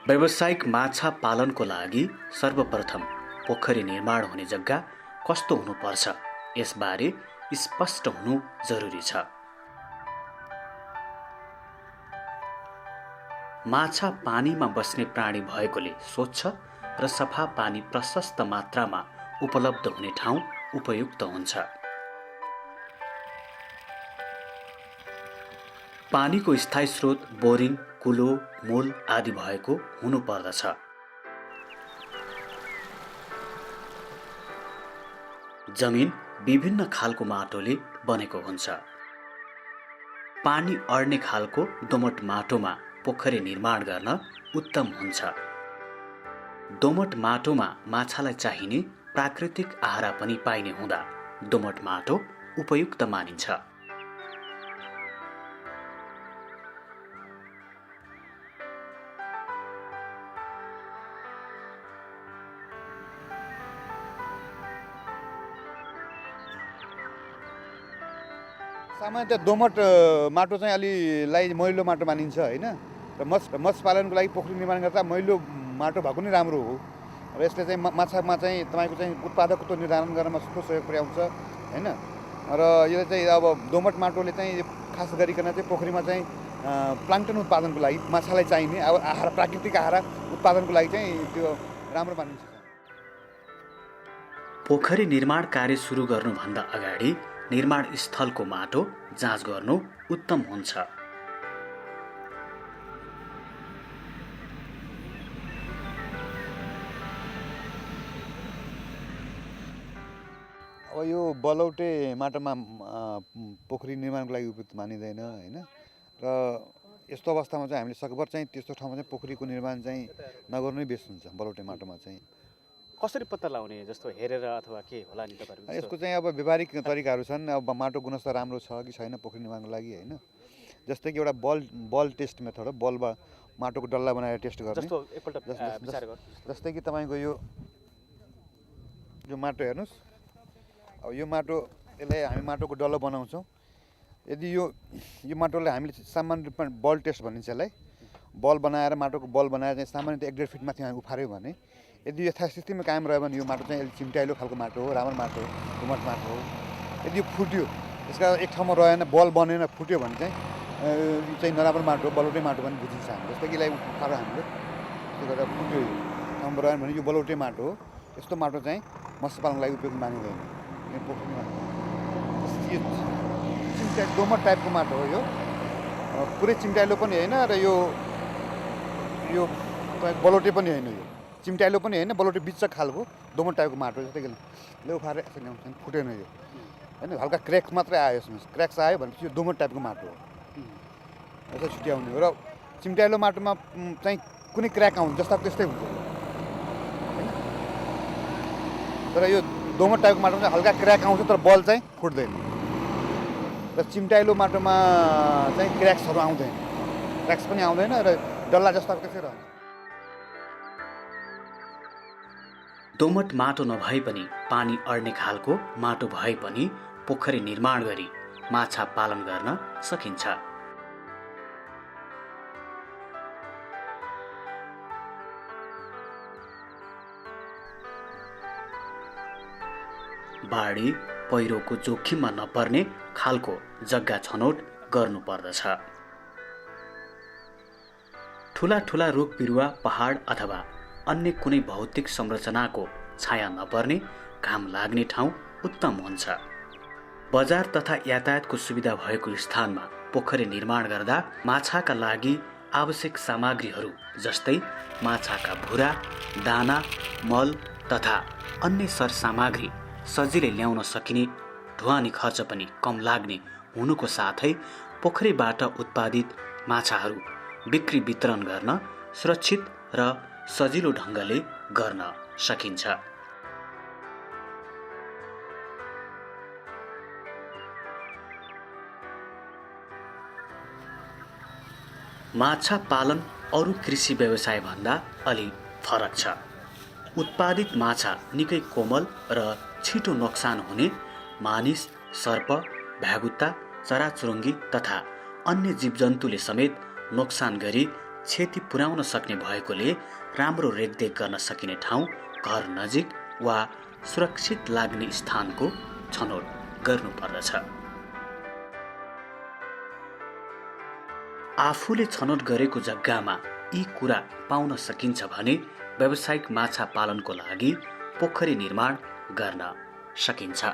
व्यावसायिक माछा पालनको लागि सर्वप्रथम पोखरी निर्माण हुने जग्गा कस्तो हुनुपर्छ यसबारे स्पष्ट हुनु जरुरी छ। माछा पानीमा बस्ने प्राणी भएकोले स्वच्छ र सफा पानी प्रशस्त मात्रामा उपलब्ध हुने ठाउँ उपयुक्त हुन्छ। पानीको स्थायी स्रोत बोरिङ, कुलो, मूल आदि भएको हुनुपर्दछ। जमिन विभिन्न खालको माटोले बनेको हुन्छ। पानी अड्ने खालको दोमट माटोमा पोखरी निर्माण गर्न उत्तम हुन्छ। दोमट माटोमा माछालाई चाहिने प्राकृतिक आहारा पनि पाइने हुँदा दोमट माटो उपयुक्त मानिन्छ। सामान्यतः दोमट माटो चाहिँ अलिलाई मैलो माटो मानिन्छ होइन। र मत्स्य पालनको लागि पोखरी निर्माण गर्दा मैलो माटो भएको नै राम्रो हो। र यसले चाहिँ माछामा चाहिँ तपाईँको चाहिँ उत्पादकत्व निर्धारण गर्नमा ठुलो सहयोग पुर्याउँछ होइन। र यसले चाहिँ अब दोमट माटोले चाहिँ खास गरिकन चाहिँ पोखरीमा चाहिँ प्लाङ्टन उत्पादनको लागि माछालाई चाहिने अब आहार प्राकृतिक आहार उत्पादनको लागि चाहिँ त्यो राम्रो मानिन्छ। पोखरी निर्माण कार्य सुरु गर्नुभन्दा अगाडि निर्माण स्थलको माटो जाँच गर्नु उत्तम हुन्छ। अब यो बलौटे माटोमा पोखरी निर्माणको लागि उपयुक्त मानिँदैन होइन। र यस्तो अवस्थामा चाहिँ हामीले सकभर चाहिँ त्यस्तो ठाउँमा चाहिँ पोखरीको निर्माण चाहिँ नगर्नै बेस हुन्छ। बलौटे माटोमा चाहिँ कसरी पत्ता लगाउने जस्तो हेरेर अथवा के होला नि तपाईँहरू? यसको चाहिँ अब व्यावहारिक तरिकाहरू छन्। अब माटो गुणस्तर राम्रो छ कि छैन पोखरी निर्माणको लागि होइन। जस्तै कि एउटा बल टेस्ट मेथड हो। बलमा माटोको डल्ला बनाएर टेस्ट गर्ने। जस्तै कि तपाईँको यो माटो हेर्नुहोस्। अब यो माटो यसलाई हामी माटोको डल्लो बनाउँछौँ। यदि यो माटोलाई हामीले सामान्य रूपमा बल टेस्ट भनिन्छ यसलाई। बल बनाएर माटोको बल बनाएर चाहिँ सामान्यतः 1.5 फिट माथि हामी उफार्यो भने यदि यथास्थितिमा कायम रह्यो भने यो माटो चाहिँ अलिक चिम्टाइलो खालको माटो हो, राम्रो माटो हो, दोमट माटो हो। यदि यो फुट्यो त्यसका एक ठाउँमा रहेन, बल बनेन, फुट्यो भने चाहिँ नराम्रो माटो हो, बलौटे माटो पनि बुझिन्छ हामी। जस्तै कि यसलाई उफार्यो हामीले त्यो गरेर फुट्यो यो ठाउँमा रहेन भने यो बलौटे माटो हो। यस्तो माटो चाहिँ मत्स्य पालनको लागि उपयोग मानिँदैन। पोखरीमा दोमट टाइपको माटो हो यो। पुरै चिम्टाइलो पनि होइन र यो बलौटे पनि होइन। यो चिम्टाइलो पनि होइन, बलौटे बिच खालको दोमट टाइपको माटो। जस्तै कि ले उफारेर ल्याउँछ फुटेन यो होइन। हल्का क्र्याक्स मात्रै आयो यसमा। क्र्याक्स आयो भनेपछि यो दोमट टाइपको माटो हो। यसो छुट्याउने हो। र चिम्टाइलो माटोमा चाहिँ कुनै क्र्याक आउँछ जस्ता त्यस्तै हुन्छ होइन। तर यो दोमट टाइपको माटोमा चाहिँ हल्का क्र्याक आउँछ तर बल चाहिँ फुट्दैन। र चिम्टाइलो माटोमा चाहिँ क्र्याक्सहरू आउँदैन, क्र्याक्स पनि आउँदैन र डल्ला जस्ताको त्यसै रहन्छ। दोमट माटो नभए पनि पानी अड्ने खालको माटो भए पनि पोखरी निर्माण गरी माछा पालन गर्न सकिन्छ। बाढी पहिरोको जोखिममा नपर्ने खालको जग्गा छनौट गर्नुपर्दछ। ठुला ठुला रुख बिरुवा, पहाड अथवा अन्य कुनै भौतिक संरचनाको छाया नपर्ने, घाम लाग्ने ठाउँ उत्तम हुन्छ। बजार तथा यातायातको सुविधा भएको स्थानमा पोखरी निर्माण गर्दा माछाका लागि आवश्यक सामग्रीहरू जस्तै माछाका भुरा, दाना, मल तथा अन्य सरसामग्री सजिलै ल्याउन सकिने, ढुवानी खर्च पनि कम लाग्ने हुनुको साथै पोखरीबाट उत्पादित माछाहरू बिक्री वितरण गर्न सुरक्षित र सजिलो ढङ्गले गर्न सकिन्छ। माछा पालन अरू कृषि व्यवसाय भन्दा अलि फरक छ। उत्पादित माछा निकै कोमल र छिटो नोक्सान हुने मानिस, सर्प, भ्यागुता, चराचुरुङ्गी तथा अन्य जीवजन्तुले समेत नोक्सान गरी क्षति पुर्याउन सक्ने भएकोले राम्रो रेखदेख गर्न सकिने ठाउँ, घर नजिक वा सुरक्षित लाग्ने स्थानको छनौट गर्नुपर्दछ। आफूले छनौट गरेको जग्गामा यी कुरा पाउन सकिन्छ भने व्यावसायिक माछा पालनको लागि पोखरी निर्माण गर्न सकिन्छ।